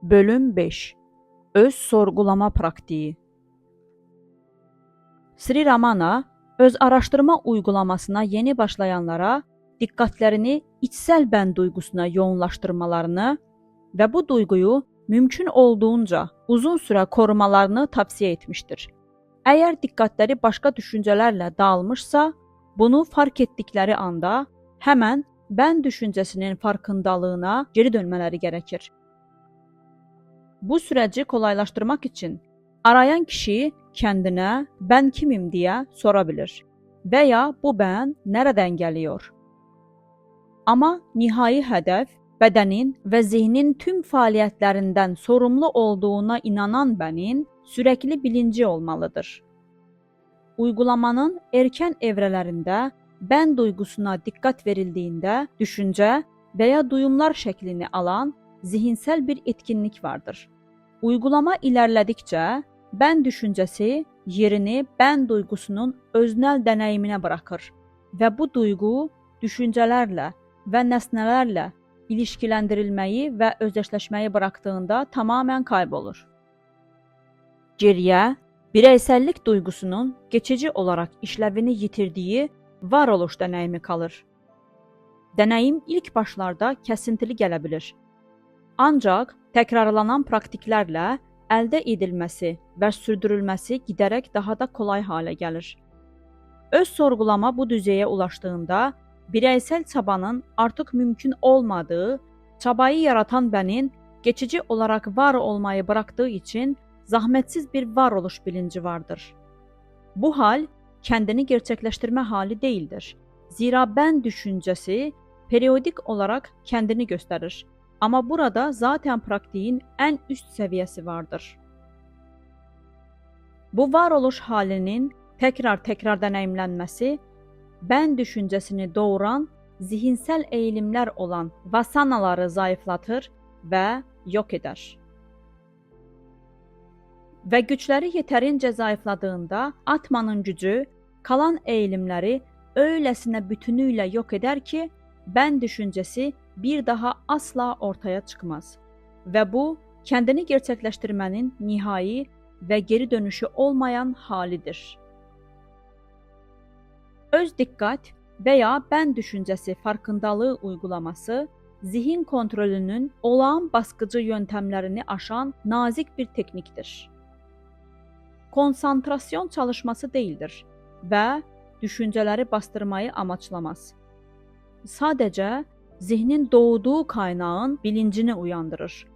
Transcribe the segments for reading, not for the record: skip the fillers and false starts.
Bölüm 5. Öz sorgulama praktiği. Sri Ramana, öz araştırma uygulamasına yeni başlayanlara diqqətlərini içsel ben duygusuna yoğunlaştırmalarını ve bu duyguyu mümkün olduğunca uzun süre korumalarını tavsiye etmiştir. Eğer diqqətləri başka düşüncelerle dağılmışsa, bunu fark ettikleri anda hemen ben düşüncesinin farkındalığına geri dönmeleri gerekir. Bu süreci kolaylaştırmak için arayan kişi kendine ben kimim diye sorabilir veya bu ben nereden geliyor? Ama nihai hedef bedenin ve zihnin tüm faaliyetlerinden sorumlu olduğuna inanan benin sürekli bilinci olmalıdır. Uygulamanın erken evrelerinde ben duygusuna dikkat verildiğinde düşünce veya duyumlar şeklini alan zihinsel bir etkinlik vardır. Uygulama ilerledikçe ben düşüncesi yerini ben duygusunun öznel deneyimine bırakır ve bu duygu düşüncelerle ve nesnelerle ilişkilendirilmeyi ve özdeşleşmeyi bıraktığında tamamen kaybolur. Geriye, bireysellik duygusunun geçici olarak işlevini yitirdiği varoluş deneyimi kalır. Deneyim ilk başlarda kesintili gelebilir. Ancak tekrarlanan praktiklerle elde edilmesi ve sürdürülmesi giderek daha da kolay hale gelir. Öz sorgulama bu düzeye ulaştığında bireysel çabanın artık mümkün olmadığı, çabayı yaratan benin geçici olarak var olmayı bıraktığı için zahmetsiz bir varoluş bilinci vardır. Bu hal kendini gerçekleştirme hali değildir. Zira ben düşüncesi periyodik olarak kendini gösterir. Ama burada zaten praktiğin en üst seviyesi vardır. Bu varoluş halinin tekrar deneyimlenmesi, ben düşüncesini doğuran zihinsel eğilimler olan vasanaları zayıflatır ve yok eder. Ve güçleri yeterince zayıfladığında atmanın gücü kalan eğilimleri öylesine bütünüyle yok eder ki ben düşüncesi bir daha asla ortaya çıkmaz. Ve bu kendini gerçekleştirmenin nihai ve geri dönüşü olmayan halidir. Öz dikkat veya ben düşüncesi farkındalığı uygulaması, zihin kontrolünün olağan baskıcı yöntemlerini aşan nazik bir tekniktir. Konsantrasyon çalışması değildir ve düşünceleri bastırmayı amaçlamaz. Sadece zihnin doğduğu kaynağın bilincini uyandırır.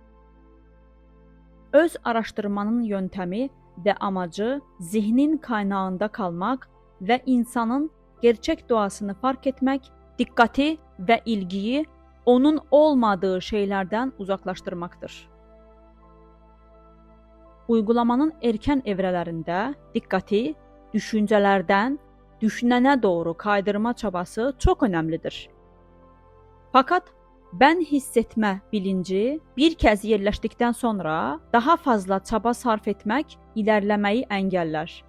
Öz araştırmanın yöntemi ve amacı zihnin kaynağında kalmak ve insanın gerçek doğasını fark etmek, dikkati ve ilgiyi onun olmadığı şeylerden uzaklaştırmaktır. Uygulamanın erken evrelerinde dikkati düşüncelerden düşünene doğru kaydırma çabası çok önemlidir. Fakat ben hissetme bilinci bir kez yerleştikten sonra daha fazla çaba sarf etmek ilerlemeyi engeller.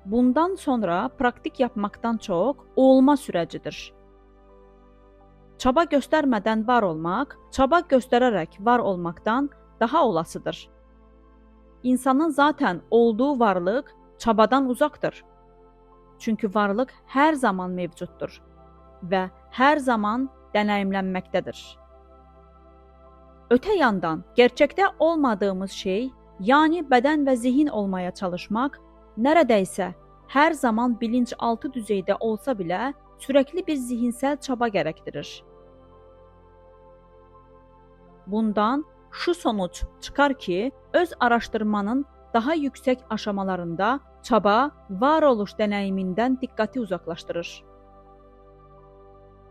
Bundan sonra praktik yapmaktan çok olma sürecidir. Çaba göstermeden var olmak, çaba göstererek var olmaktan daha olasıdır. İnsanın zaten olduğu varlık çabadan uzaktır. Çünkü varlık her zaman mevcuttur ve her zaman deneyimlenmektedir. Öte yandan gerçekte olmadığımız şey, yani beden ve zihin olmaya çalışmak, neredeyse her zaman bilinçaltı düzeyde olsa bile sürekli bir zihinsel çaba gerektirir. Bundan şu sonuç çıkar ki, öz araştırmanın daha yüksek aşamalarında çaba, varoluş deneyiminden dikkati uzaklaştırır.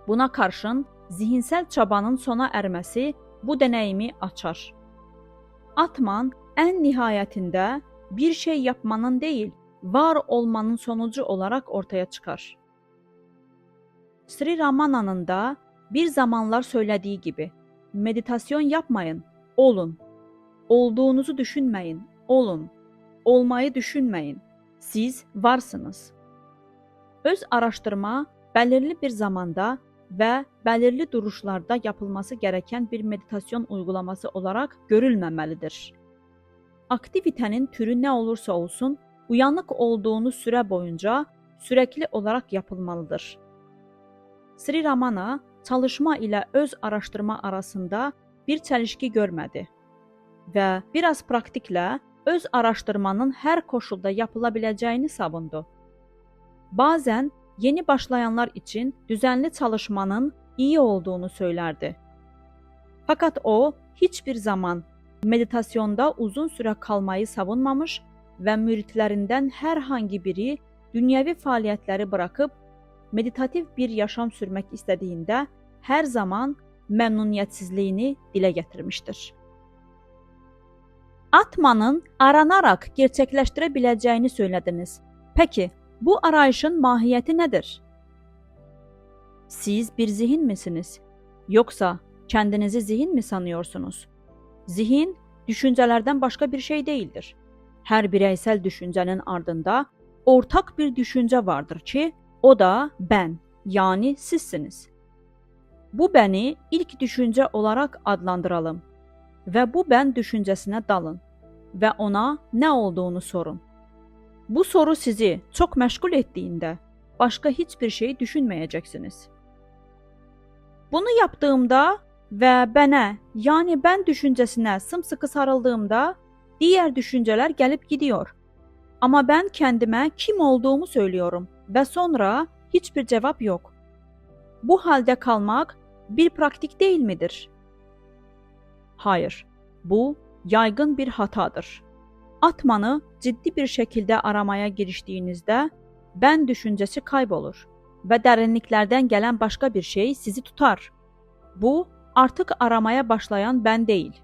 Buna karşın zihinsel çabanın sona ermesi bu deneyimi açar. Atman en nihayetinde bir şey yapmanın değil, var olmanın sonucu olarak ortaya çıkar. Sri Ramana'nın da bir zamanlar söylediği gibi, meditasyon yapmayın, olun. Olduğunuzu düşünmeyin, olun. Olmayı düşünmeyin. Siz varsınız. Öz araştırma belirli bir zamanda və bəlirli duruşlarda yapılması gereken bir meditasyon uygulaması olarak görülməməlidir. Aktivitenin türü ne olursa olsun, uyanık olduğunuz süre boyunca sürekli olarak yapılmalıdır. Sri Ramana çalışma ile öz araştırma arasında bir çelişki görmedi ve biraz praktikle öz araştırmanın her koşulda yapılabileceğini savundu. Bazen yeni başlayanlar için düzenli çalışmanın iyi olduğunu söylerdi. Fakat o hiçbir zaman meditasyonda uzun süre kalmayı savunmamış ve müritlerinden herhangi biri dünyevi faaliyetleri bırakıp meditatif bir yaşam sürmek istediğinde her zaman memnuniyetsizliğini dile getirmiştir. Atmanın aranarak gerçekleştirebileceğini söylediniz. Peki, bu arayışın mahiyeti nedir? Siz bir zihin misiniz? Yoksa kendinizi zihin mi sanıyorsunuz? Zihin, düşüncelerden başka bir şey değildir. Her bireysel düşüncenin ardında ortak bir düşünce vardır ki, o da ben, yani sizsiniz. Bu beni ilk düşünce olarak adlandıralım ve bu ben düşüncesine dalın ve ona ne olduğunu sorun. Bu soru sizi çok meşgul ettiğinde başka hiçbir şey düşünmeyeceksiniz. Bunu yaptığımda ve bana, yani ben düşüncesine sımsıkı sarıldığımda diğer düşünceler gelip gidiyor. Ama ben kendime kim olduğumu söylüyorum ve sonra hiçbir cevap yok. Bu halde kalmak bir praktik değil midir? Hayır, bu yaygın bir hatadır. Atmanı ciddi bir şekilde aramaya giriştiğinizde ben düşüncesi kaybolur ve derinliklerden gelen başka bir şey sizi tutar. Bu artık aramaya başlayan ben değil.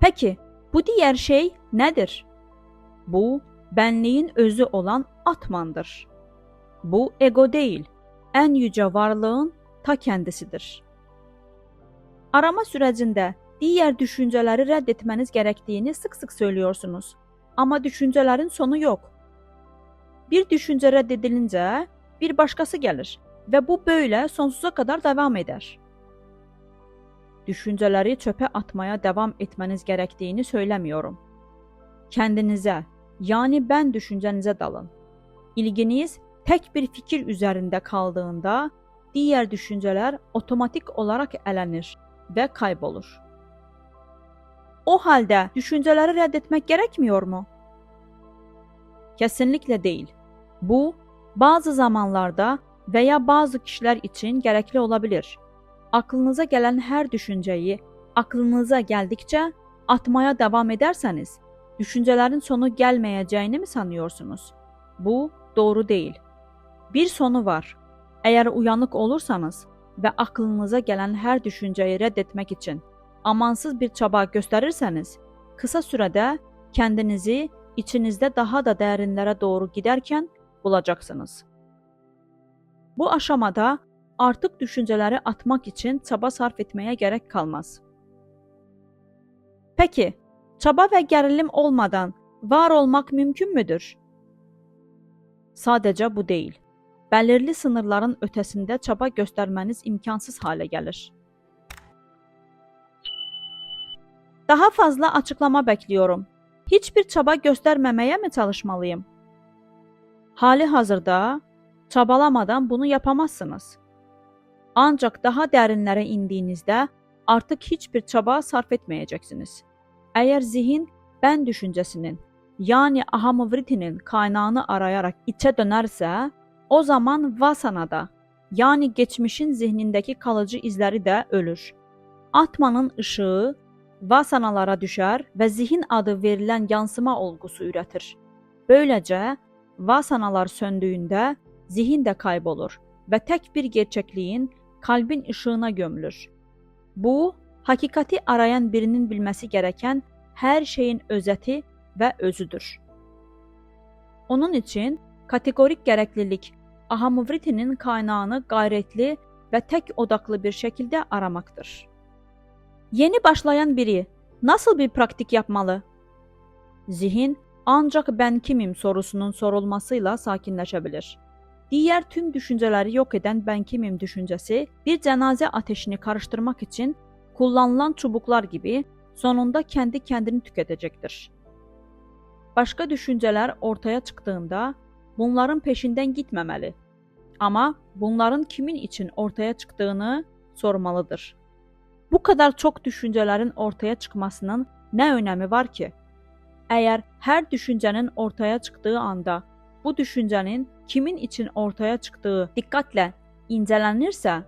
Peki, bu diğer şey nedir? Bu benliğin özü olan Atman'dır. Bu ego değil, en yüce varlığın ta kendisidir. Arama sürecinde diğer düşünceleri reddetmeniz gerektiğini sık sık söylüyorsunuz. Ama düşüncelerin sonu yok. Bir düşünce reddedilince bir başkası gelir ve bu böyle sonsuza kadar devam eder. Düşünceleri çöpe atmaya devam etmeniz gerektiğini söylemiyorum. Kendinize, yani ben düşüncenize dalın. İlginiz tek bir fikir üzerinde kaldığında diğer düşünceler otomatik olarak elenir ve kaybolur. O halde düşünceleri reddetmek gerekmiyor mu? Kesinlikle değil. Bu, bazı zamanlarda veya bazı kişiler için gerekli olabilir. Aklınıza gelen her düşünceyi aklınıza geldikçe atmaya devam ederseniz, düşüncelerin sonu gelmeyeceğini mi sanıyorsunuz? Bu doğru değil. Bir sonu var. Eğer uyanık olursanız ve aklınıza gelen her düşünceyi reddetmek için amansız bir çaba gösterirseniz, kısa sürede kendinizi içinizde daha da derinlere doğru giderken bulacaksınız. Bu aşamada artık düşünceleri atmak için çaba sarf etmeye gerek kalmaz. Peki, çaba ve gerilim olmadan var olmak mümkün müdür? Sadece bu değil. Belirli sınırların ötesinde çaba göstermeniz imkansız hale gelir. Daha fazla açıklama bekliyorum. Hiçbir çaba göstermemeye mi çalışmalıyım? Hali hazırda çabalamadan bunu yapamazsınız. Ancak daha derinlere indiğinizde artık hiçbir çaba sarf etmeyeceksiniz. Eğer zihin ben düşüncesinin, yani ahamvritinin kaynağını arayarak içe dönerse, o zaman vasanada, yani geçmişin zihnindeki kalıcı izleri de ölür. Atmanın ışığı vasanalara düşer ve zihin adı verilen yansıma olgusu üretir. Böylece vasanalar söndüğünde zihin de kaybolur ve tek bir gerçekliğin kalbin ışığına gömülür. Bu, hakikati arayan birinin bilmesi gereken her şeyin özeti ve özüdür. Onun için kategorik gereklilik ahamvritinin kaynağını gayretli ve tek odaklı bir şekilde aramaktır. Yeni başlayan biri nasıl bir praktik yapmalı? Zihin ancak ben kimim sorusunun sorulmasıyla sakinleşebilir. Diğer tüm düşünceleri yok eden ben kimim düşüncesi bir cenaze ateşini karıştırmak için kullanılan çubuklar gibi sonunda kendi kendini tüketecektir. Başka düşünceler ortaya çıktığında bunların peşinden gitmemeli. Ama bunların kimin için ortaya çıktığını sormalıdır. Bu kadar çok düşüncelerin ortaya çıkmasının ne önemi var ki? Eğer her düşüncenin ortaya çıktığı anda bu düşüncenin kimin için ortaya çıktığı dikkatle incelenirse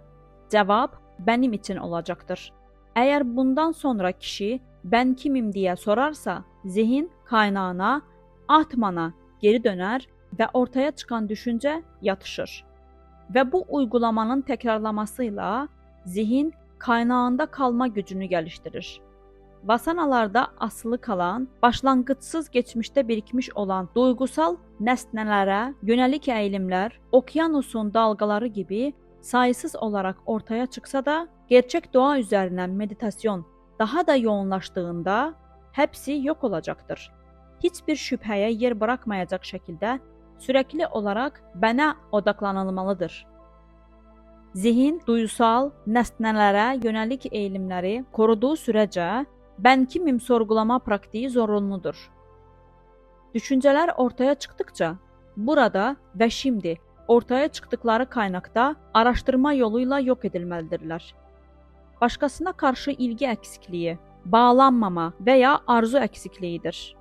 cevap benim için olacaktır. Eğer bundan sonra kişi ben kimim diye sorarsa zihin kaynağına, atmana geri döner ve ortaya çıkan düşünce yatışır. Ve bu uygulamanın tekrarlamasıyla zihin kaynağında kalma gücünü geliştirir. Vasanalarda asılı kalan, başlangıçsız geçmişte birikmiş olan duygusal nesnelere yönelik eğilimler, okyanusun dalgaları gibi sayısız olarak ortaya çıksa da, gerçek doğa üzerine meditasyon daha da yoğunlaştığında hepsi yok olacaktır. Hiçbir şüpheye yer bırakmayacak şekilde sürekli olarak bana odaklanılmalıdır. Zihin, duysal nesnelere yönelik eğilimleri koruduğu sürece ben kimim sorgulama pratiği zorunludur. Düşünceler ortaya çıktıkça burada ve şimdi ortaya çıktıkları kaynakta araştırma yoluyla yok edilmelidirler. Başkasına karşı ilgi eksikliği, bağlanmama veya arzu eksikliğidir.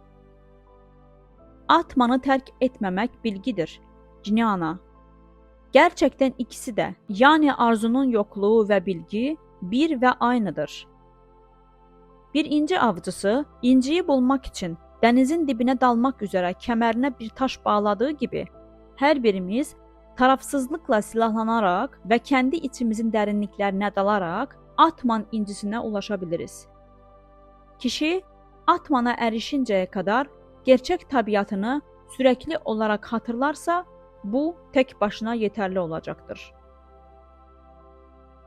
Atmanı terk etmemek bilgidir. Jnana. Gerçekten ikisi de, yani arzunun yokluğu ve bilgi bir ve aynıdır. Bir inci avcısı inciyi bulmak için denizin dibine dalmak üzere kemerine bir taş bağladığı gibi her birimiz tarafsızlıkla silahlanarak ve kendi içimizin derinliklerine dalarak Atman incisine ulaşabiliriz. Kişi Atman'a erişinceye kadar gerçek tabiatını sürekli olarak hatırlarsa bu tek başına yeterli olacaktır.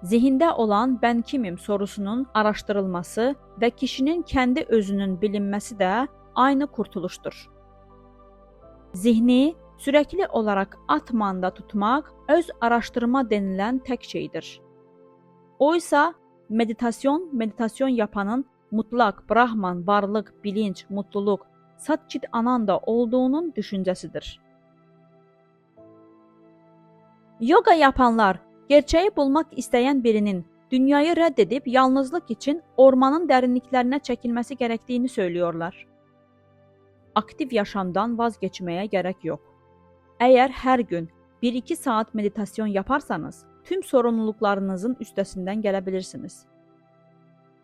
Zihinde olan ben kimim sorusunun araştırılması ve kişinin kendi özünün bilinmesi de aynı kurtuluştur. Zihni sürekli olarak atmanda tutmak öz araştırma denilen tek şeydir. Oysa meditasyon yapanın mutlak Brahman, varlık, bilinç, mutluluk, Satchit Ananda olduğunun düşüncesidir. Yoga yapanlar gerçeği bulmak isteyen birinin dünyayı reddedip yalnızlık için ormanın derinliklerine çekilmesi gerektiğini söylüyorlar. Aktif yaşamdan vazgeçmeye gerek yok. Eğer her gün 1-2 saat meditasyon yaparsanız tüm sorumluluklarınızın üstesinden gelebilirsiniz.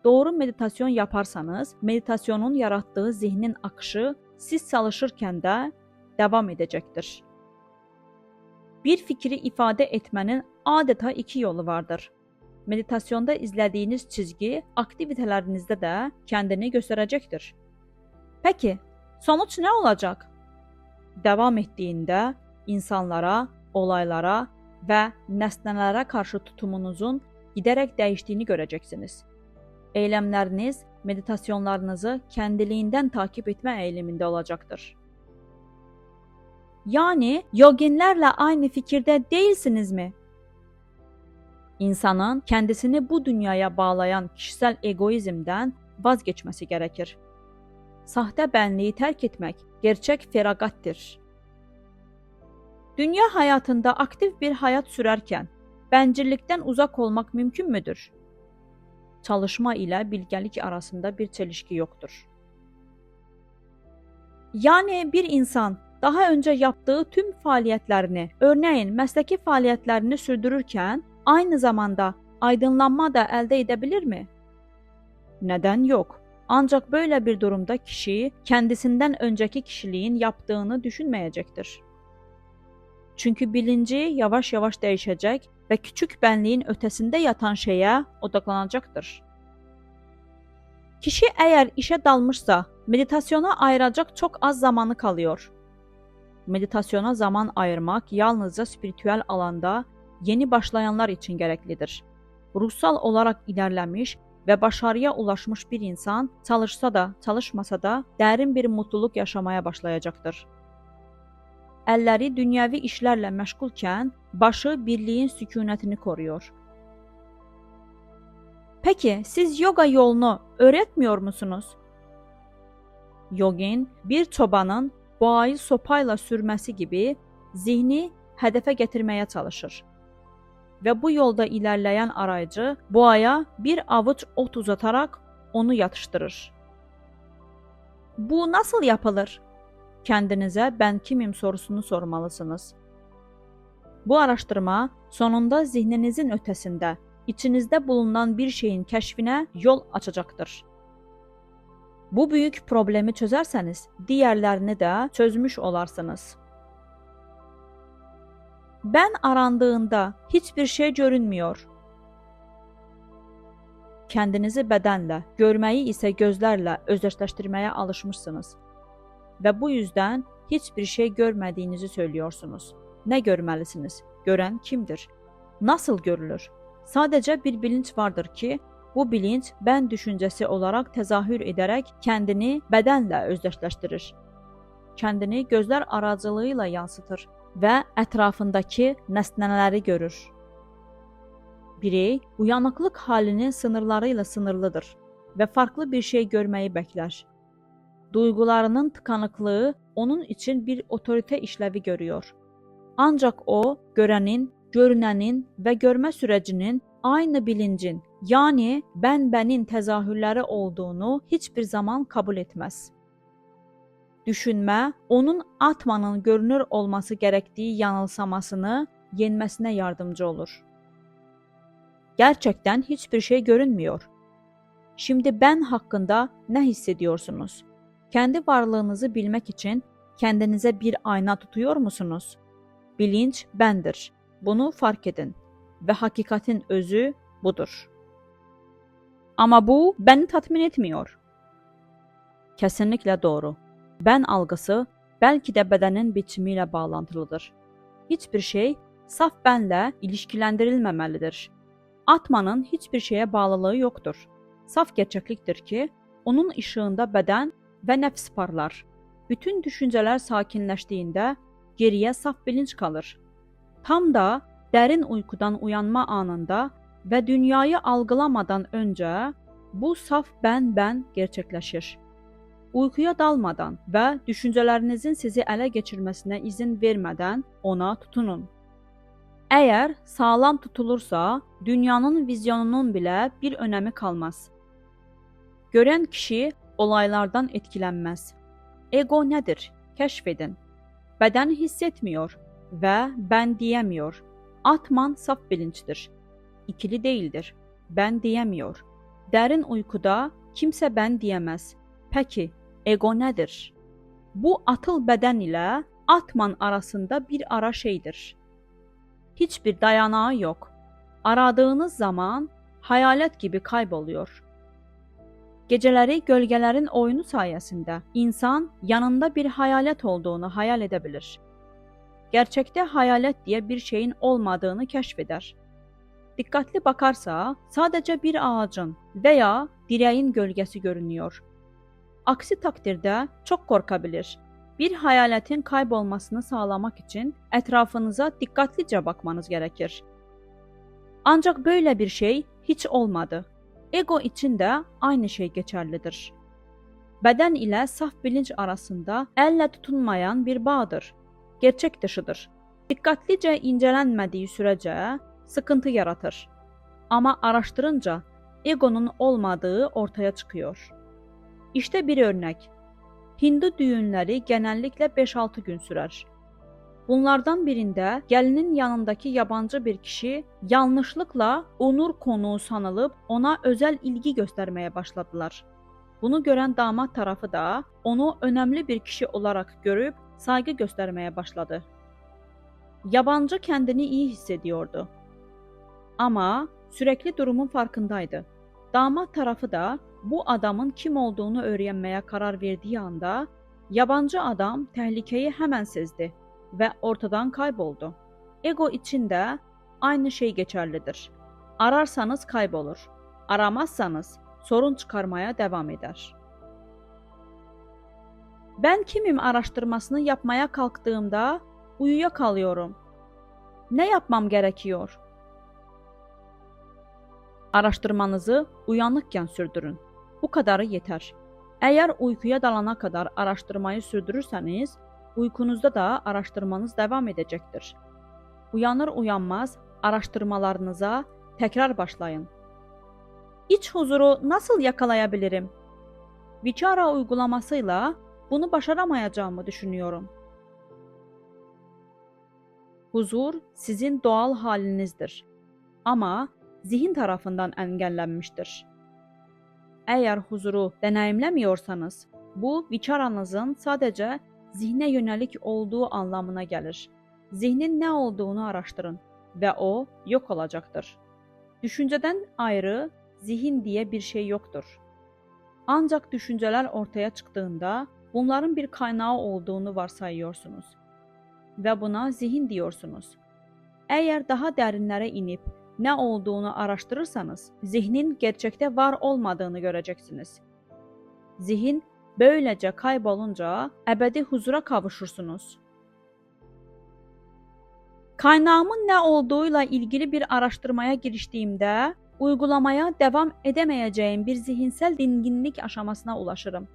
Doğru meditasyon yaparsanız meditasyonun yarattığı zihnin akışı siz çalışırken de devam edecektir. Bir fikri ifade etmenin adeta 2 yolu vardır. Meditasyonda izlediğiniz çizgi aktivitelerinizde de kendini gösterecektir. Peki, sonuç ne olacak? Devam ettiğinde insanlara, olaylara ve nesnelere karşı tutumunuzun giderek değiştiğini göreceksiniz. Eylemleriniz, meditasyonlarınızı kendiliğinden takip etme eğiliminde olacaktır. Yani yoginlerle aynı fikirde değilsiniz mi? İnsanın kendisini bu dünyaya bağlayan kişisel egoizmden vazgeçmesi gerekir. Sahte benliği terk etmek gerçek feragattir. Dünya hayatında aktif bir hayat sürerken bencillikten uzak olmak mümkün müdür? Çalışma ile bilgelik arasında bir çelişki yoktur. Yani bir insan daha önce yaptığı tüm faaliyetlerini, örneğin mesleki faaliyetlerini sürdürürken aynı zamanda aydınlanma da elde edebilir mi? Neden yok? Ancak böyle bir durumda kişi kendisinden önceki kişiliğin yaptığını düşünmeyecektir. Çünkü bilinci yavaş yavaş değişecek ve küçük benliğin ötesinde yatan şeye odaklanacaktır. Kişi eğer işe dalmışsa meditasyona ayıracak çok az zamanı kalıyor. Meditasyona zaman ayırmak yalnızca spiritüel alanda yeni başlayanlar için gereklidir. Ruhsal olarak ilerlemiş ve başarıya ulaşmış bir insan çalışsa da çalışmasa da derin bir mutluluk yaşamaya başlayacaktır. əlləri dünyəvi işlərlə məşğulkən başı birliyin sükunətini koruyur. Peki, siz yoga yolunu öğretmiyor musunuz? Yogin, bir çobanın boğayı sopayla sürməsi gibi zihni hədəfə gətirməyə çalışır. Və bu yolda ilerleyen arayıcı boğaya bir avuç ot uzatarak onu yatıştırır. Bu nasıl yapılır? Kendinize ben kimim sorusunu sormalısınız. Bu araştırma sonunda zihninizin ötesinde, içinizde bulunan bir şeyin kəşfinə yol açacaktır. Bu büyük problemi çözerseniz, diğerlerini de çözmüş olarsınız. Ben arandığında hiçbir şey görünmüyor. Kendinizi bədenlə, görməyi isə gözlərlə özdeşleştirmeye alışmışsınız. Ve bu yüzden hiçbir şey görmediğinizi söylüyorsunuz. Ne görməlisiniz? Görən kimdir? Nasıl görülür? Sadece bir bilinç vardır ki, bu bilinç ben düşüncesi olarak tezahür ederek kendini bedenle özdeşleştirir. Kendini gözler aracılığıyla yansıtır ve etrafındaki nesneleri görür. Birey uyanıklık halinin sınırlarıyla sınırlıdır ve farklı bir şey görmeyi bekler. Duygularının tıkanıklığı onun için bir otorite işlevi görüyor. Ancak o, görenin, görünenin ve görme sürecinin aynı bilincin, yani ben-benin tezahürleri olduğunu hiçbir zaman kabul etmez. Düşünme, onun atmanın görünür olması gerektiği yanılsamasını yenmesine yardımcı olur. Gerçekten hiçbir şey görünmüyor. Şimdi ben hakkında ne hissediyorsunuz? Kendi varlığınızı bilmek için kendinize bir ayna tutuyor musunuz? Bilinç bendir. Bunu fark edin. Ve hakikatin özü budur. Ama bu beni tatmin etmiyor. Kesinlikle doğru. Ben algısı belki de bedenin biçimiyle bağlantılıdır. Hiçbir şey saf benle ilişkilendirilmemelidir. Atmanın hiçbir şeye bağlılığı yoktur. Saf gerçekliktir ki, onun ışığında beden ve nefs parlar. Bütün düşünceler sakinleştiğinde geriye saf bilinç kalır. Tam da derin uykudan uyanma anında ve dünyayı algılamadan önce bu saf ben gerçekleşir. Uykuya dalmadan ve düşüncelerinizin sizi ele geçirmesine izin vermeden ona tutunun. Eğer sağlam tutulursa dünyanın vizyonunun bile bir önemi kalmaz. Gören kişi olaylardan etkilenmez. Ego nedir? Keşfedin. Beden hissetmiyor ve ben diyemiyor. Atman saf bilinçtir. İkili değildir. Ben diyemiyor. Derin uykuda kimse ben diyemez. Peki, ego nedir? Bu atıl beden ile atman arasında bir ara şeydir. Hiçbir dayanağı yok. Aradığınız zaman hayalet gibi kayboluyor. Geceleri gölgelerin oyunu sayesinde insan yanında bir hayalet olduğunu hayal edebilir. Gerçekte hayalet diye bir şeyin olmadığını keşfeder. Dikkatli bakarsa sadece bir ağacın veya direğin gölgesi görünüyor. Aksi takdirde çok korkabilir. Bir hayaletin kaybolmasını sağlamak için etrafınıza dikkatlice bakmanız gerekir. Ancak böyle bir şey hiç olmadı. Ego için de aynı şey geçerlidir. Beden ile saf bilinç arasında elle tutunmayan bir bağdır. Gerçek dışıdır. Dikkatlice incelenmediği sürece sıkıntı yaratır. Ama araştırınca egonun olmadığı ortaya çıkıyor. İşte bir örnek. Hindu düğünleri genellikle 5-6 gün sürer. Bunlardan birinde gelinin yanındaki yabancı bir kişi yanlışlıkla onur konuğu sanılıp ona özel ilgi göstermeye başladılar. Bunu gören damat tarafı da onu önemli bir kişi olarak görüp saygı göstermeye başladı. Yabancı kendini iyi hissediyordu. Ama sürekli durumun farkındaydı. Damat tarafı da bu adamın kim olduğunu öğrenmeye karar verdiği anda yabancı adam tehlikeyi hemen sezdi ve ortadan kayboldu. Ego için de aynı şey geçerlidir. Ararsanız kaybolur. Aramazsanız sorun çıkarmaya devam eder. Ben kimim araştırmasını yapmaya kalktığımda Uyuyakalıyorum. Ne yapmam gerekiyor? Araştırmanızı uyanıkken sürdürün. Bu kadarı yeter. Eğer uykuya dalana kadar araştırmayı sürdürürseniz, uykunuzda da araştırmanız devam edecektir. Uyanır uyanmaz araştırmalarınıza tekrar başlayın. İç huzuru nasıl yakalayabilirim? Vichara uygulamasıyla bunu başaramayacağımı düşünüyorum. Huzur sizin doğal halinizdir. Ama zihin tarafından engellenmiştir. Eğer huzuru deneyimlemiyorsanız, bu vicharanızın sadece zihne yönelik olduğu anlamına gelir. Zihnin ne olduğunu araştırın ve o yok olacaktır. Düşünceden ayrı zihin diye bir şey yoktur. Ancak düşünceler ortaya çıktığında bunların bir kaynağı olduğunu varsayıyorsunuz ve buna zihin diyorsunuz. Eğer daha derinlere inip ne olduğunu araştırırsanız, zihnin gerçekte var olmadığını göreceksiniz. Zihin böylece kaybolunca ebedi huzura kavuşursunuz. Kaynağımın ne olduğuyla ilgili bir araştırmaya giriştiğimde, uygulamaya devam edemeyeceğim bir zihinsel dinginlik aşamasına ulaşırım.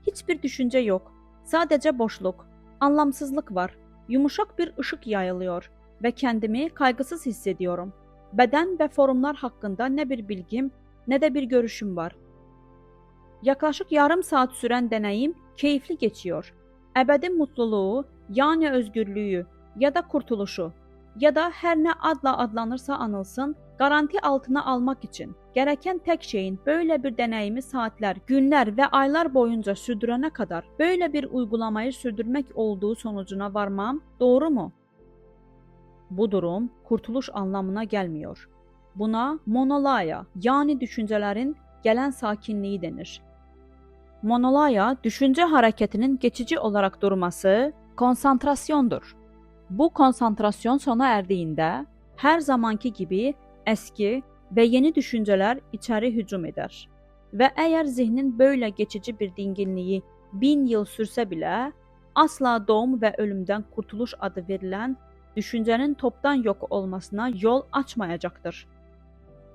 Hiçbir düşünce yok, sadece boşluk, anlamsızlık var, yumuşak bir ışık yayılıyor ve kendimi kaygısız hissediyorum. Beden ve formlar hakkında ne bir bilgim ne de bir görüşüm var. Yaklaşık yarım saat süren deneyim keyifli geçiyor. Ebedi mutluluğu, yani özgürlüğü ya da kurtuluşu ya da her ne adla adlanırsa anılsın, garanti altına almak için gereken tek şeyin böyle bir deneyimi saatler, günler ve aylar boyunca sürdürene kadar böyle bir uygulamayı sürdürmek olduğu sonucuna varmam doğru mu? Bu durum kurtuluş anlamına gelmiyor. Buna monolaya, yani düşüncelerin gelen sakinliği denir. Monolaya, düşünce hareketinin geçici olarak durması, konsantrasyondur. Bu konsantrasyon sona erdiğinde her zamanki gibi eski ve yeni düşünceler içeri hücum eder. Ve eğer zihnin böyle geçici bir dinginliği 1000 yıl sürse bile, asla doğum ve ölümden kurtuluş adı verilen düşüncenin toptan yok olmasına yol açmayacaktır.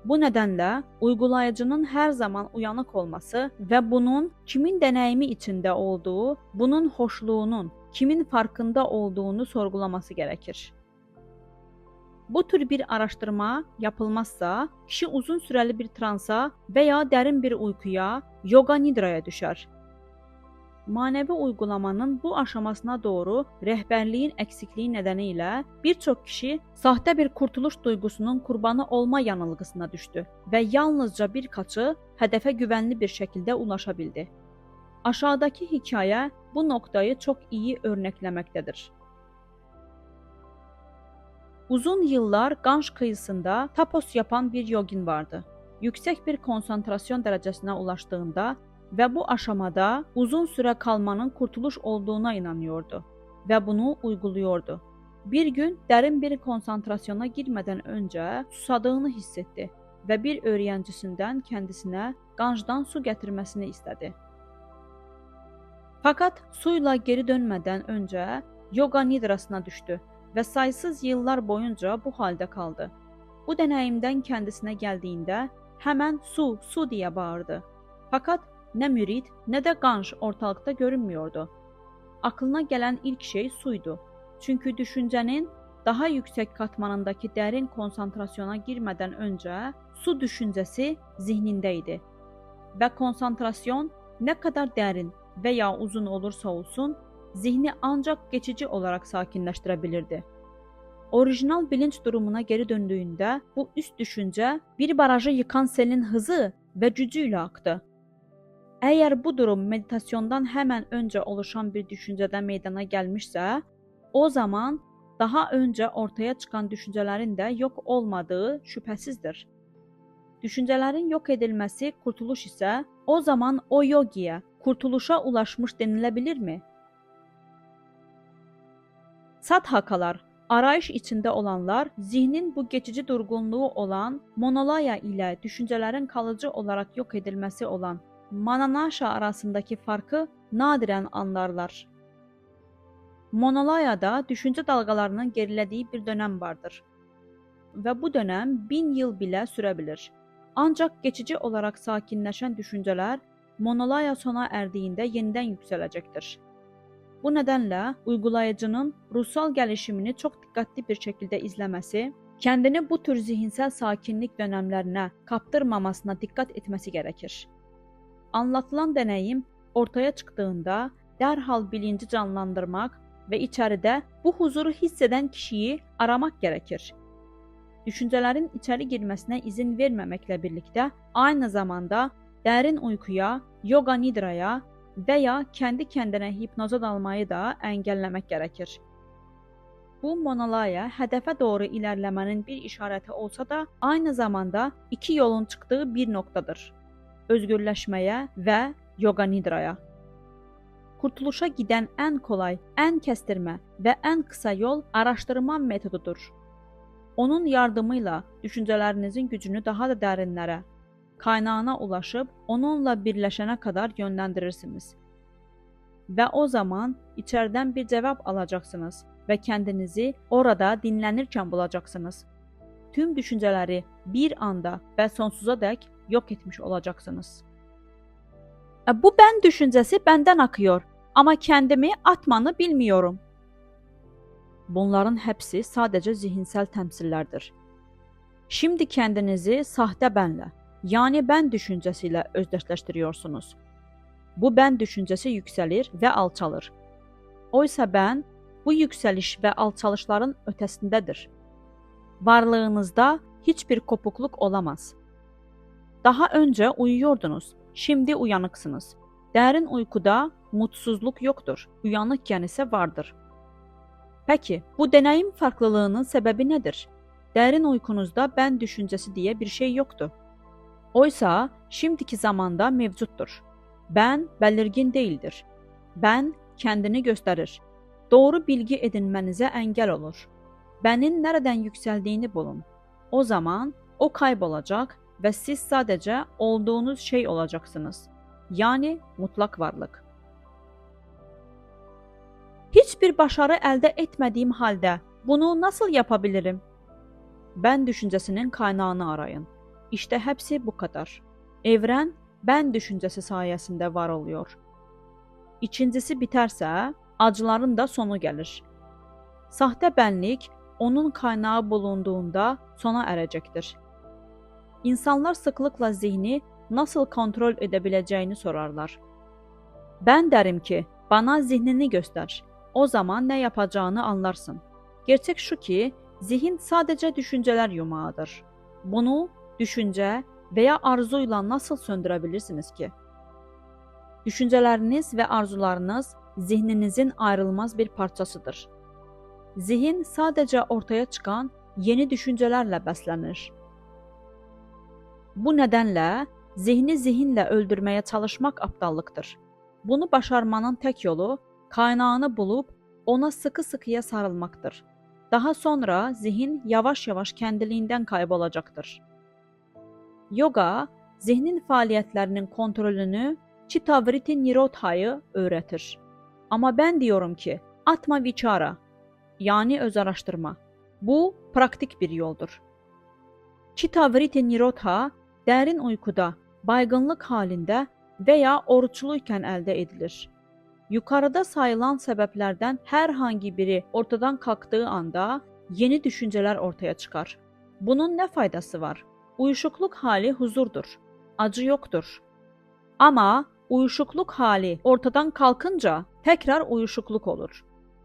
Bu nedenle uygulayıcının her zaman uyanık olması ve bunun kimin deneyimi içinde olduğu, bunun hoşluğunun kimin farkında olduğunu sorgulaması gerekir. Bu tür bir araştırma yapılmazsa, kişi uzun süreli bir transa veya derin bir uykuya, yoga nidraya düşer. Manevi uygulamanın bu aşamasına doğru rehberliğin eksikliği nedeniyle birçok kişi sahte bir kurtuluş duygusunun kurbanı olma yanılgısına düştü ve yalnızca birkaçı hedefe güvenli bir şekilde ulaşabildi. Aşağıdaki hikaye bu noktayı çok iyi örneklemektedir. Uzun yıllar Ganj kıyısında tapos yapan bir yogin vardı. Yüksek bir konsantrasyon derecesine ulaştığında ve bu aşamada uzun süre kalmanın kurtuluş olduğuna inanıyordu ve bunu uyguluyordu. Bir gün derin bir konsantrasyona girmeden önce susadığını hissetti ve bir öğrencisinden kendisine Ganj'dan su getirmesini istedi. Fakat suyla geri dönmeden önce yoga nidrasına düştü ve sayısız yıllar boyunca bu halde kaldı. Bu deneyimden kendisine geldiğinde hemen su, su diye bağırdı. Fakat ne mürit ne de Ganj ortalıkta görünmüyordu. Aklına gelen ilk şey suydu. Çünkü düşüncenin daha yüksek katmanındaki derin konsantrasyona girmeden önce su düşüncesi zihnindeydi. Ve konsantrasyon ne kadar derin veya uzun olursa olsun zihni ancak geçici olarak sakinleştirebilirdi. Orijinal bilinç durumuna geri döndüğünde bu üst düşünce bir barajı yıkan selin hızı ve gücüyle aktı. Eğer bu durum meditasyondan hemen önce oluşan bir düşüncede meydana gelmişse, o zaman daha önce ortaya çıkan düşüncelerin de yok olmadığı şüphesizdir. Düşüncelerin yok edilmesi kurtuluş ise, o zaman o yogiye kurtuluşa ulaşmış denilebilir mi? Sadhakalar, arayış içinde olanlar, zihnin bu geçici durgunluğu olan monolaya ile düşüncelerin kalıcı olarak yok edilmesi olan mananasha arasındaki farkı nadiren anlarlar. Monolayada düşünce dalgalarının gerilədiyi bir dönəm vardır və bu dönəm 1000 yıl bilə sürə bilir. Ancaq geçici olaraq sakinləşən düşüncələr monolaya sona ərdiyində yenidən yüksələcəkdir. Bu nədənlə uygulayıcının ruhsal gəlişimini çox diqqətli bir şəkildə izləməsi, kəndini bu tür zihinsel sakinlik dönəmlərinə kaptırmamasına diqqət etməsi gərəkir. Anlatılan deneyim ortaya çıxdığında dərhal bilinci canlandırmaq və içəridə bu huzuru hiss edən kişiyi aramaq gərəkir. Düşüncələrin içəri girməsinə izin verməməklə birlikdə aynı zamanda dərin uykuya, yoga nidraya və ya kendi kendine hipnoza dalmayı da əngəlləmək gərəkir. Bu monolaya hədəfə doğru ilərləmənin bir işarəti olsa da, aynı zamanda iki yolun çıxdığı bir noktadır. Özgürləşməyə və yoga nidraya. Kurtuluşa gidən ən kolay, ən kəstirmə və ən qısa yol araşdırma metodudur. Onun yardımıyla düşüncələrinizin gücünü daha da dərinlərə, kaynağına ulaşıb onunla birləşənə kadar yönləndirirsiniz. Və o zaman içərdən bir cavab alacaqsınız və kəndinizi orada dinlənirkən bulacaqsınız. Tüm düşüncələri bir anda və sonsuza dək yok etmiş olacaqsınız. Bu ben düşüncesi benden akıyor ama kendimi atmanı bilmiyorum. Bunların hepsi sadece zihinsel temsillerdir. Şimdi kendinizi sahte benle, yani ben düşüncesiyle özdeşleştiriyorsunuz. Bu ben düşüncesi yükselir ve alçalır. Oysa ben bu yükseliş ve alçalışların ötesindedir. Varlığınızda hiçbir kopukluk olamaz. Daha önce uyuyordunuz, şimdi uyanıksınız. Derin uykuda mutsuzluk yoktur, uyanıkken ise vardır. Peki, bu deneyim farklılığının sebebi nedir? Derin uykunuzda ben düşüncesi diye bir şey yoktu. Oysa şimdiki zamanda mevcuttur. Ben belirgin değildir. Ben kendini gösterir. Doğru bilgi edinmenize engel olur. Benin nereden yükseldiğini bulun. O zaman o kaybolacak ve siz sadece olduğunuz şey olacaksınız. Yani mutlak varlık. Hiçbir başarı elde etmediğim halde bunu nasıl yapabilirim? Ben düşüncesinin kaynağını arayın. İşte hepsi bu kadar. Evren ben düşüncesi sayesinde var oluyor. İkincisi biterse acıların da sonu gelir. Sahte benlik onun kaynağı bulunduğunda sona erecektir. İnsanlar sıklıkla zihni nasıl kontrol edebileceğini sorarlar. Ben derim ki, bana zihnini göster. O zaman ne yapacağını anlarsın. Gerçek şu ki, zihin sadece düşünceler yumağıdır. Bunu düşünce veya arzuyla nasıl söndürebilirsiniz ki? Düşünceleriniz ve arzularınız zihninizin ayrılmaz bir parçasıdır. Zihin sadece ortaya çıkan yeni düşüncelerle beslenir. Bu nedenle zihni zihinle öldürmeye çalışmak aptallıktır. Bunu başarmanın tek yolu kaynağını bulup ona sıkı sıkıya sarılmaktır. Daha sonra zihin yavaş yavaş kendiliğinden kaybolacaktır. Yoga, zihnin faaliyetlerinin kontrolünü Chitta-vritti Nirodha'yı öğretir. Ama ben diyorum ki, Atma Vichara, yani öz araştırma. Bu praktik bir yoldur. Chitta-vritti Nirodha, derin uykuda, baygınlık halinde veya oruçluyken elde edilir. Yukarıda sayılan sebeplerden herhangi biri ortadan kalktığı anda yeni düşünceler ortaya çıkar. Bunun ne faydası var? Uyuşukluk hali huzurdur, acı yoktur. Ama uyuşukluk hali ortadan kalkınca tekrar uyuşukluk olur.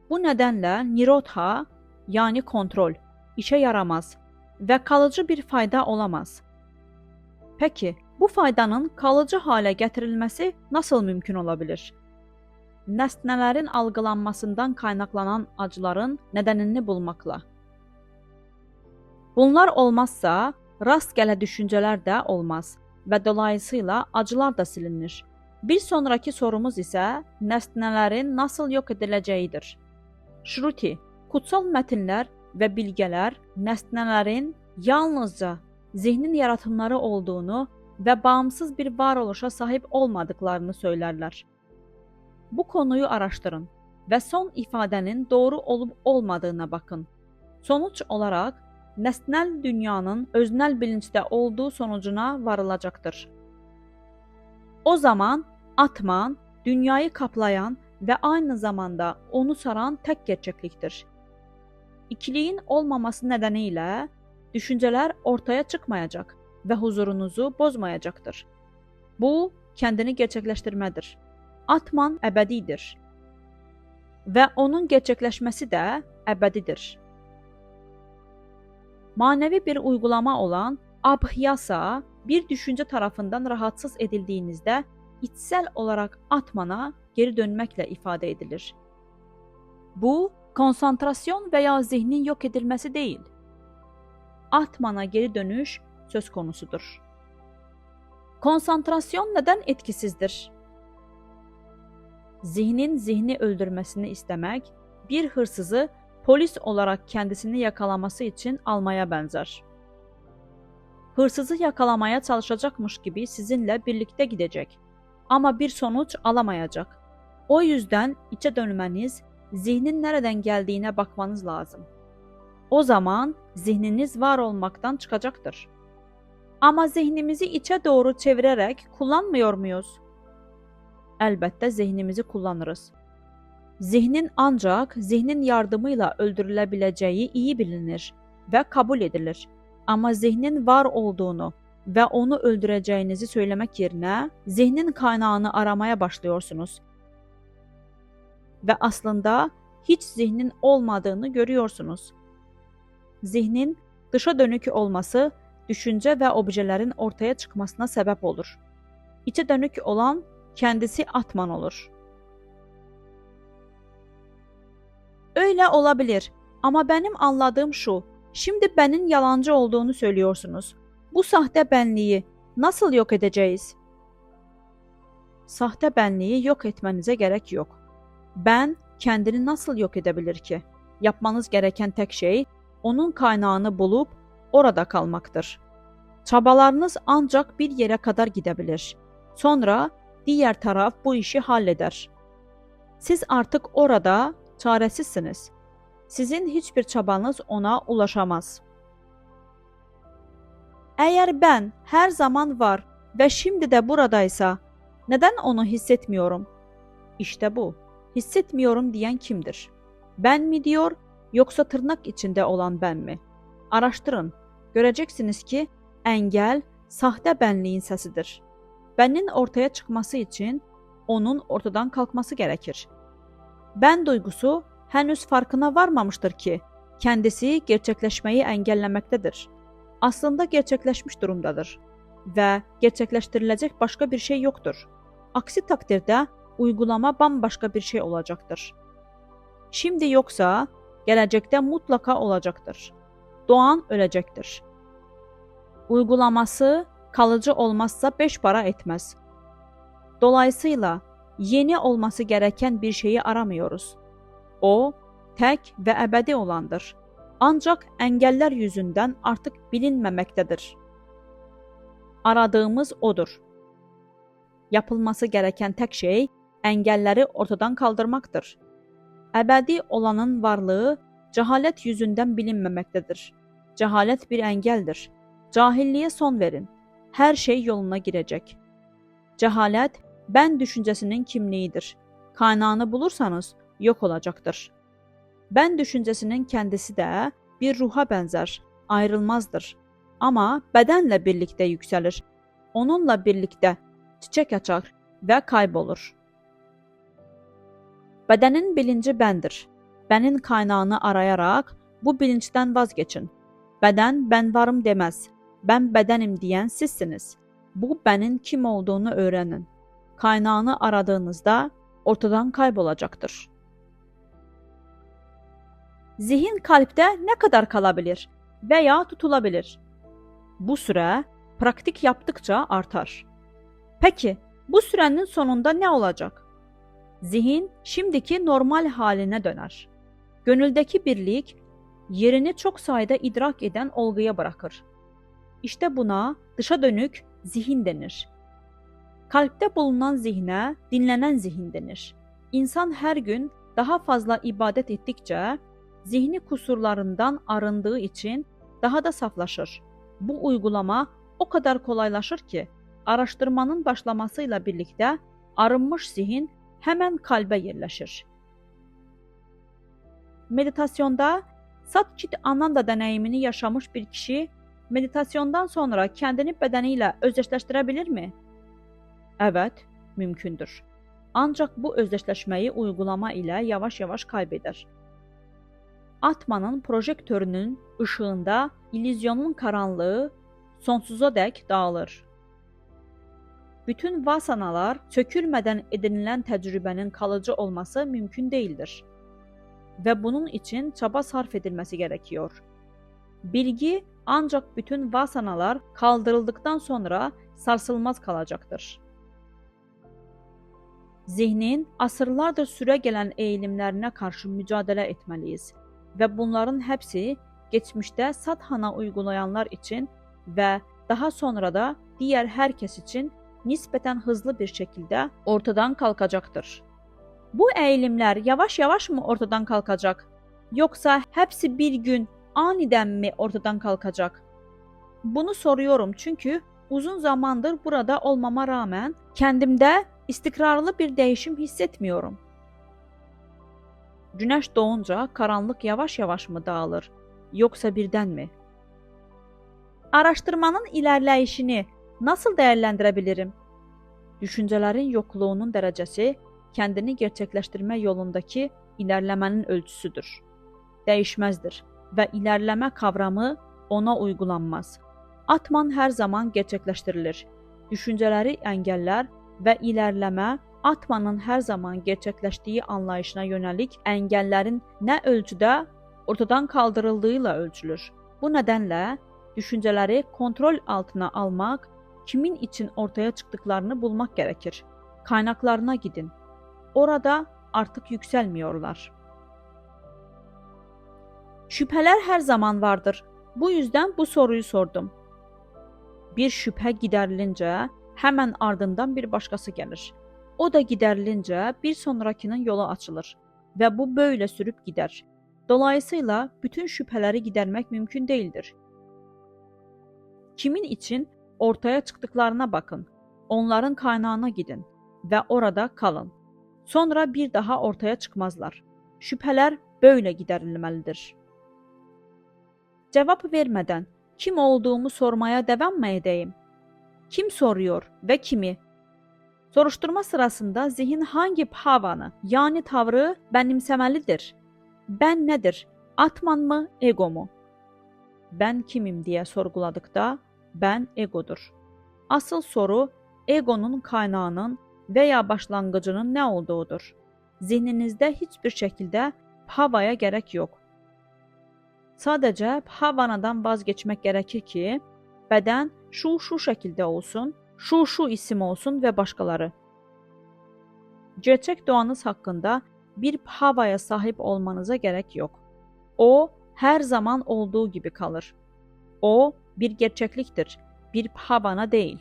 Bu nedenle Nirodha, yani kontrol, işe yaramaz ve kalıcı bir fayda olamaz. Peki, bu faydanın kalıcı hale getirilmesi nasıl mümkün olabilir? Nesnələrin algılanmasından kaynaklanan acıların nedenini bulmakla. Bunlar olmazsa rastgele düşünceler de olmaz ve dolayısıyla acılar da silinir. Bir sonraki sorumuz ise nesnələrin nasıl yok edileceğidir. Shruti, kutsal metinler ve bilgeler nesnələrin yalnızca zihnin yaratımları olduğunu ve bağımsız bir varoluşa sahip olmadıklarını söylerler. Bu konuyu araştırın. və son ifadənin doğru olub olmadığına baxın. Sonuç olaraq nəsnəl dünyanın öznəl bilincdə olduğu sonucuna varılacaqdır. O zaman Atman dünyayı kaplayan və aynı zamanda onu saran tək gerçəklikdir. İkiliyin olmaması nedeniyle düşünceler ortaya çıkmayacak ve huzurunuzu bozmayacaqdır. Bu, kendini gerçekleştirmedir. Atman əbədidir ve onun gerçekleşmesi de əbədidir. Manevi bir uygulama olan abhyasa bir düşünce tarafından rahatsız edildiğinizde içsel olarak Atmana geri dönmekle ifade edilir. Bu, konsantrasyon veya zihnin yok edilmesi değil. Atmana geri dönüş söz konusudur. Konsantrasyon neden etkisizdir? Zihnin zihni öldürmesini istemek, bir hırsızı polis olarak kendisini yakalaması için almaya benzer. Hırsızı yakalamaya çalışacakmış gibi sizinle birlikte gidecek ama bir sonuç alamayacak. O yüzden içe dönmeniz, zihnin nereden geldiğine bakmanız lazım. O zaman zihniniz var olmaktan çıkacaktır. Ama zihnimizi içe doğru çevirerek kullanmıyor muyuz? Elbette zihnimizi kullanırız. Zihnin ancak zihnin yardımıyla öldürülebileceği iyi bilinir ve kabul edilir. Ama zihnin var olduğunu ve onu öldüreceğinizi söylemek yerine zihnin kaynağını aramaya başlıyorsunuz. Ve aslında hiç zihnin olmadığını görüyorsunuz. Zihnin dışa dönük olması, düşünce ve objelerin ortaya çıkmasına sebep olur. İçe dönük olan kendisi Atman olur. Öyle olabilir ama benim anladığım şu, şimdi benin yalancı olduğunu söylüyorsunuz. Bu sahte benliği nasıl yok edeceğiz? Sahte benliği yok etmenize gerek yok. Ben kendini nasıl yok edebilir ki? Yapmanız gereken tek şey, onun kaynağını bulup orada kalmaktır. Çabalarınız ancak bir yere kadar gidebilir. Sonra diğer taraf bu işi halleder. Siz artık orada çaresizsiniz. Sizin hiçbir çabanız ona ulaşamaz. Eğer ben her zaman var ve şimdi de buradaysa, neden onu hissetmiyorum? İşte bu. Hissetmiyorum diyen kimdir? Ben mi diyor, yoksa tırnak içinde olan ben mi? Araştırın. Göreceksiniz ki engel sahte benliğin sesidir. Benin ortaya çıkması için onun ortadan kalkması gerekir. Ben duygusu henüz farkına varmamıştır ki kendisi gerçekleşmeyi engellemektedir. Aslında gerçekleşmiş durumdadır ve gerçekleştirilecek başka bir şey yoktur. Aksi takdirde uygulama bambaşka bir şey olacaktır. Şimdi yoksa gelecekte mutlaka olacaktır. Doğan ölecektir. Uygulaması kalıcı olmazsa 5 para etmez. Dolayısıyla yeni olması gereken bir şeyi aramıyoruz. O, tek ve ebedi olandır. Ancak engeller yüzünden artık bilinmemektedir. Aradığımız odur. Yapılması gereken tek şey engelleri ortadan kaldırmaktır. Ebedi olanın varlığı cehalet yüzünden bilinmemektedir. Cehalet bir engeldir. Cahilliğe son verin. Her şey yoluna girecek. Cehalet, ben düşüncesinin kimliğidir. Kaynağını bulursanız yok olacaktır. Ben düşüncesinin kendisi de bir ruha benzer, ayrılmazdır. Ama bedenle birlikte yükselir. Onunla birlikte çiçek açar ve kaybolur. Bedenin bilinci bendir. Benin kaynağını arayarak bu bilinçten vazgeçin. Beden ben varım demez. Ben bedenim diyen sizsiniz. Bu benin kim olduğunu öğrenin. Kaynağını aradığınızda ortadan kaybolacaktır. Zihin kalpte ne kadar kalabilir veya tutulabilir? Bu süre pratik yaptıkça artar. Peki bu sürenin sonunda ne olacak? Zihin şimdiki normal haline döner. Gönüldeki birlik yerini çok sayıda idrak eden olguya bırakır. İşte buna dışa dönük zihin denir. Kalpte bulunan zihne dinlenen zihin denir. İnsan her gün daha fazla ibadət etdikcə zihni kusurlarından arındığı için daha da saflaşır. Bu uygulama o kadar kolaylaşır ki, araştırmanın başlamasıyla birlikdə arınmış zihin həmən kalbə yerləşir. Meditasyonda Sat-Chit Ananda deneyimini yaşamış bir kişi meditasyondan sonra kendini bədəni ilə özdeşləşdirə bilirmi? Evet, mümkündür. Ancak bu özdeşleşmeyi uygulama ile yavaş-yavaş kaybeder. Atmanın projektörünün ışığında illüzyonun karanlığı sonsuza dək dağılır. Bütün vasanalar sökülmeden edinilen tecrübenin kalıcı olması mümkün değildir. Ve bunun için çaba sarf edilmesi gerekiyor. Bilgi ancak bütün vasanalar kaldırıldıktan sonra sarsılmaz kalacaktır. Zihnin asırlardır süre gelen eğilimlerine karşı mücadele etmeliyiz ve bunların hepsi geçmişte sadhana uygulayanlar için ve daha sonra da diğer herkes için nispeten hızlı bir şekilde ortadan kalkacaktır. Bu eğilimler yavaş yavaş mı ortadan kalkacak? Yoksa hepsi bir gün aniden mi ortadan kalkacak? Bunu soruyorum çünkü uzun zamandır burada olmama rağmen kendimde istikrarlı bir değişim hissetmiyorum. Güneş doğunca karanlık yavaş yavaş mı dağılır, yoksa birden mi? Araştırmanın ilerleyişini nasıl değerlendirebilirim? Düşüncelerin yokluğunun derecesi, kendini gerçekleştirme yolundaki ilerlemenin ölçüsüdür. Değişmezdir ve ilerleme kavramı ona uygulanmaz. Atman her zaman gerçekleştirilir. Düşünceleri engeller ve ilerleme Atmanın her zaman gerçekleştiği anlayışına yönelik engellerin ne ölçüde ortadan kaldırıldığıyla ölçülür. Bu nedenle düşünceleri kontrol altına almak, kimin için ortaya çıktıklarını bulmak gerekir. Kaynaklarına gidin. Orada artık yükselmiyorlar. Şüpheler her zaman vardır. Bu yüzden bu soruyu sordum. Bir şüphe giderilince hemen ardından bir başkası gelir. O da giderilince bir sonrakinin yolu açılır ve bu böyle sürüp gider. Dolayısıyla bütün şüpheleri gidermek mümkün değildir. Kimin için ortaya çıktıklarına bakın. Onların kaynağına gidin ve orada kalın. Sonra bir daha ortaya çıkmazlar. Şüpheler böyle giderilmelidir. Cevap vermeden kim olduğumu sormaya devam mı edeyim? Kim soruyor ve kimi? Soruşturma sırasında zihin hangi bhavanı yani tavrı benimsemelidir? Ben nedir? Atman mı, ego mu? Ben kimim diye sorguladıkta ben egodur. Asıl soru egonun kaynağının veya başlangıcının ne olduğudur. Zihninizde hiçbir şekilde bhavaya gerek yok. Sadece bhavanadan vazgeçmek gerekir ki beden şu şekilde olsun, şu isim olsun ve başkaları. Gerçek doğanız hakkında bir bhavaya sahip olmanıza gerek yok. O her zaman olduğu gibi kalır. O bir gerçekliktir, bir bhavana değil.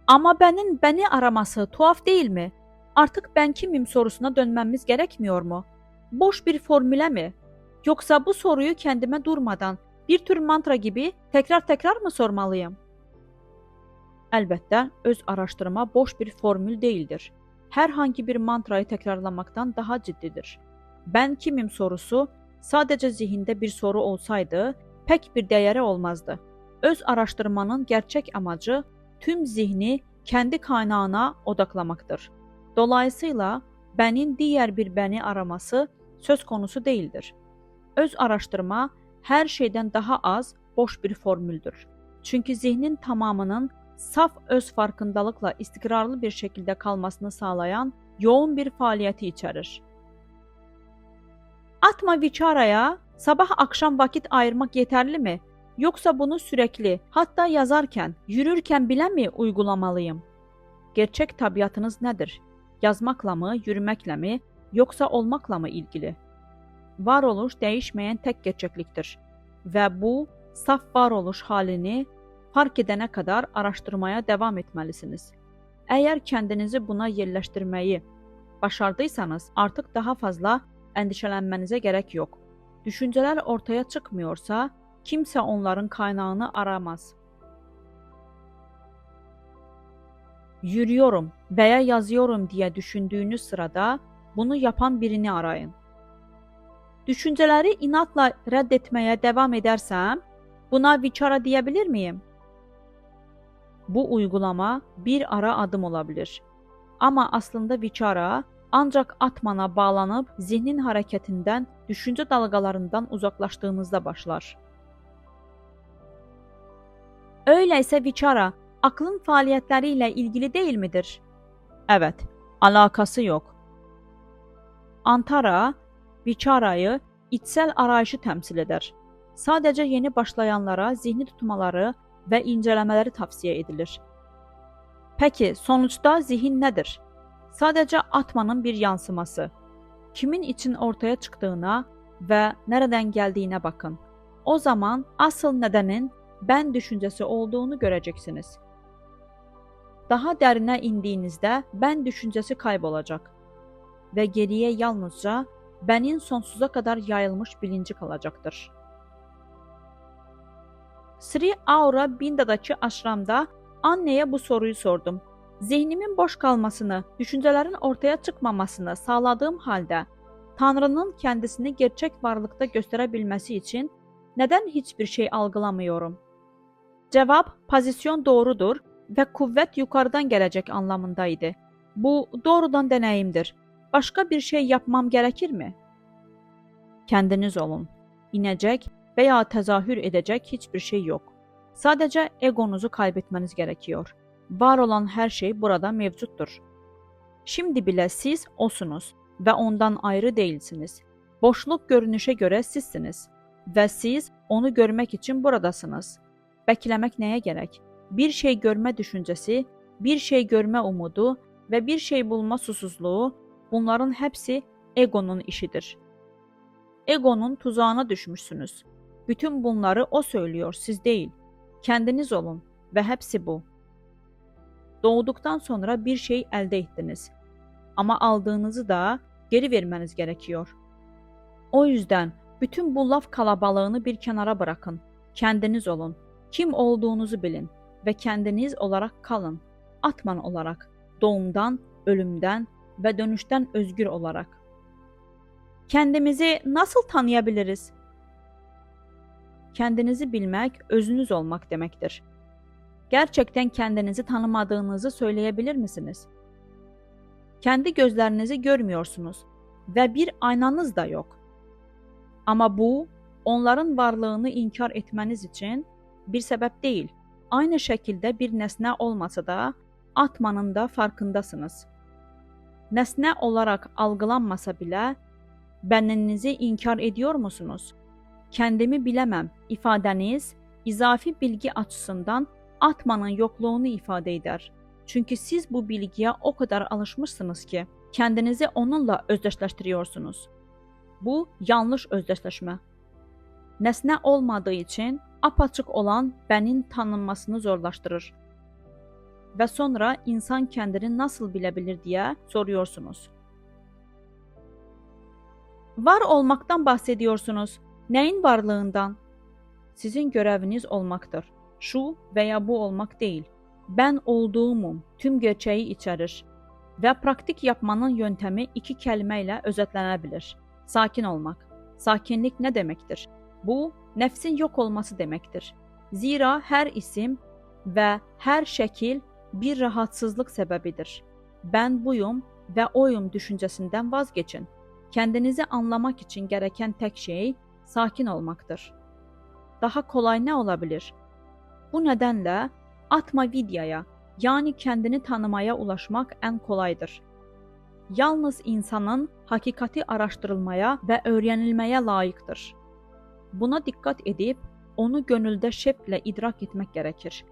Ama beni araması tuhaf değil mi? Artık ben kimim sorusuna dönmemiz gerekmiyor mu? Boş bir formüle mi? Yoksa bu soruyu kendime durmadan bir tür mantra gibi tekrar mı sormalıyım? Elbette öz araştırma boş bir formül değildir. Herhangi bir mantrayı tekrarlamaktan daha ciddidir. Ben kimim sorusu sadece zihinde bir soru olsaydı pek bir değeri olmazdı. Öz araştırmanın gerçek amacı tüm zihni kendi kaynağına odaklamaktır. Dolayısıyla benin diğer bir beni araması söz konusu değildir. Öz araştırma her şeyden daha az boş bir formüldür. Çünkü zihnin tamamının saf öz farkındalıkla istikrarlı bir şekilde kalmasını sağlayan yoğun bir faaliyeti içerir. Atma Vichara'ya sabah akşam vakit ayırmak yeterli mi? Yoksa bunu sürekli, hatta yazarken, yürürken bile mi uygulamalıyım? Gerçek tabiatınız nedir? Yazmakla mı, yürümekle mi, yoksa olmakla mı ilgili? Varoluş değişmeyen tek gerçekliktir ve bu saf varoluş halini fark edene kadar araştırmaya devam etmelisiniz. Eğer kendinizi buna yerleştirmeyi başardıysanız artıq daha fazla endişələnmənizə gərək yox. Düşüncələr ortaya çıxmıyorsa, kimsə onların qaynağını aramaz. Yürüyorum veya yazıyorum diye düşündüğünüz sırada bunu yapan birini arayın. Düşünceleri inatla reddetmeye devam edersem buna vichara diyebilir miyim? Bu uygulama bir ara adım olabilir. Ama aslında vichara ancak atmana bağlanıp zihnin hareketinden, düşünce dalgalarından uzaklaştığınızda başlar. Öyleyse vichara aklın faaliyetleriyle ilgili değil midir? Evet, alakası yok. Antara, vicharayı içsel arayışı temsil eder. Sadece yeni başlayanlara zihni tutmaları ve incelemeleri tavsiye edilir. Peki sonuçta zihin nedir? Sadece atmanın bir yansıması. Kimin için ortaya çıktığına ve nereden geldiğine bakın. O zaman asıl nedenin ben düşüncesi olduğunu göreceksiniz. Daha derine indiğinizde ben düşüncesi kaybolacak ve geriye yalnızca benin sonsuza kadar yayılmış bilinci kalacaktır. Sri Aurobinda'daki aşramda anneye bu soruyu sordum. Zihnimin boş kalmasını, düşüncelerin ortaya çıkmamasını sağladığım halde Tanrı'nın kendisini gerçek varlıkta gösterebilmesi için neden hiçbir şey algılamıyorum? Cevap, pozisyon doğrudur ve kuvvet yukarıdan gelecek anlamındaydı. Bu doğrudan deneyimdir. Başka bir şey yapmam gerekir mi? Kendiniz olun. İnecek veya tezahür edecek hiçbir şey yok. Sadece egonuzu kaybetmeniz gerekiyor. Var olan her şey burada mevcuttur. Şimdi bile siz osunuz ve ondan ayrı değilsiniz. Boşluk görünüşe göre sizsiniz ve siz onu görmek için buradasınız. Beklemek neye gerek? Bir şey görme düşüncesi, bir şey görme umudu ve bir şey bulma susuzluğu, bunların hepsi egonun işidir. Egonun tuzağına düşmüşsünüz. Bütün bunları o söylüyor, siz değil. Kendiniz olun ve hepsi bu. Doğduktan sonra bir şey elde ettiniz. Ama aldığınızı da geri vermeniz gerekiyor. O yüzden bütün bu laf kalabalığını bir kenara bırakın. Kendiniz olun. Kim olduğunuzu bilin ve kendiniz olarak kalın. Atman olarak, doğumdan, ölümden ve dönüşten özgür olarak. Kendimizi nasıl tanıyabiliriz? Kendinizi bilmek, özünüz olmak demektir. Gerçekten kendinizi tanımadığınızı söyleyebilir misiniz? Kendi gözlerinizi görmüyorsunuz ve bir aynanız da yok. Ama bu, onların varlığını inkar etmeniz için bir sebep değil. Aynı şekilde bir nesne olmasa da atmanın da farkındasınız. Nesne olarak algılanmasa bile benliğinizi inkar ediyor musunuz? Kendimi bilemem ifadeniz izafi bilgi açısından atmanın yokluğunu ifade eder. Çünkü siz bu bilgiye o kadar alışmışsınız ki kendinizi onunla özdeşleştiriyorsunuz. Bu yanlış özdeşleşme. Nesne olmadığı için apaçık olan benin tanınmasını zorlaştırır. Ve sonra insan kendini nasıl bilebilir diye soruyorsunuz. Var olmaktan bahsediyorsunuz. Neyin varlığından? Sizin göreviniz olmaktır. Şu veya bu olmak değil. Ben olduğumum tüm gerçeği içerir. Ve pratik yapmanın yöntemi iki kelimeyle özetlenebilir. Sakin olmak. Sakinlik ne demektir? Bu, nefsin yok olması demektir. Zira her isim ve her şekil bir rahatsızlık sebebidir. Ben buyum ve oyum düşüncesinden vazgeçin. Kendinizi anlamak için gereken tek şey sakin olmaktır. Daha kolay ne olabilir? Bu nedenle atma vidyaya, yani kendini tanımaya ulaşmak en kolaydır. Yalnız insanın hakikati araştırılmaya ve öğrenilmeye layıktır. Buna dikkat edip onu gönülde şevkle idrak etmek gerekir.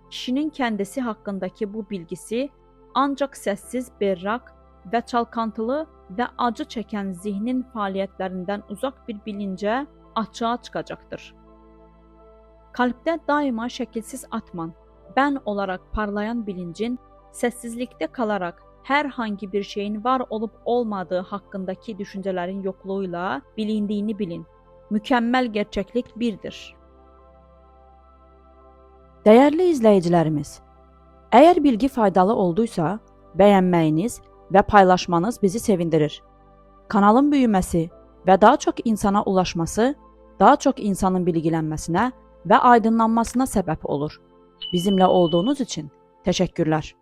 Kişinin kendisi hakkındaki bu bilgisi ancak sessiz, berrak ve çalkantılı ve acı çeken zihnin faaliyetlerinden uzak bir bilince açığa çıkacaktır. Kalpte daima şekilsiz atman, ben olarak parlayan bilincin sessizlikte kalarak hər hangi bir şeyin var olub olmadığı haqqındakı düşüncələrin yoxluğuyla bilindiyini bilin. Mükəmməl gerçəklik birdir. Dəyərli izləyicilərimiz, əgər bilgi faydalı olduysa, bəyənməyiniz və paylaşmanız bizi sevindirir. Kanalın böyüməsi və daha çox insana ulaşması, daha çox insanın bilgilənməsinə və aydınlanmasına səbəb olur. Bizimlə olduğunuz üçün təşəkkürlər.